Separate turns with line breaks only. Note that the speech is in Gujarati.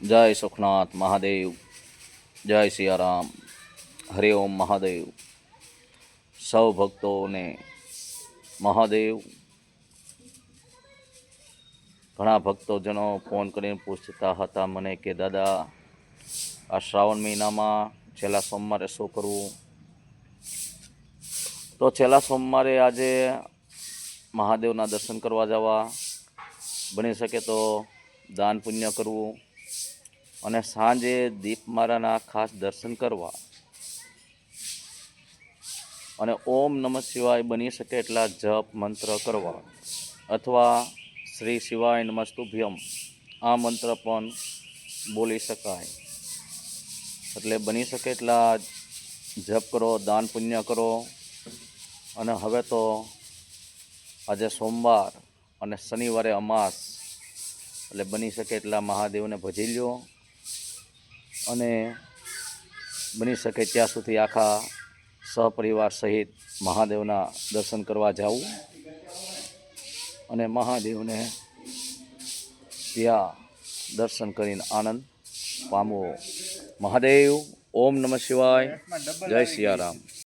જય સુખનાથ મહાદેવ, જય સિયારામ, હરિ ઓમ મહાદેવ. સૌ ભક્તોને મહાદેવ. ઘણા ભક્તોજનો ફોન કરીને પૂછતા હતા મને કે દાદા, આ શ્રાવણ મહિનામાં છેલ્લા સોમવારે શું કરવું? તો છેલ્લા સોમવારે આજે મહાદેવના દર્શન કરવા જવા, બની શકે તો દાન પુણ્ય કરવું, અને સાંજે દીપમાળાના ખાસ દર્શન કરવા, અને ઓમ નમઃ શિવાય બની શકે એટલા જપ મંત્ર કરવા, અથવા શ્રી શિવાય નમસ્તુભ્યમ આ મંત્ર પણ બોલી શકાય. એટલે બની શકે એટલા જપ કરો, દાન પુણ્ય કરો. અને હવે તો આજે સોમવાર અને શનિવારે અમાસ, એટલે બની શકે એટલા મહાદેવને ભજી લ્યો, અને બની શકે ત્યાં સુધી આખા સહપરિવાર સહિત મહાદેવના દર્શન કરવા જાવું, અને મહાદેવને ત્યાં દર્શન કરીને આનંદ પામવો. મહાદેવ. ઓમ નમઃ શિવાય. જય સિયારામ.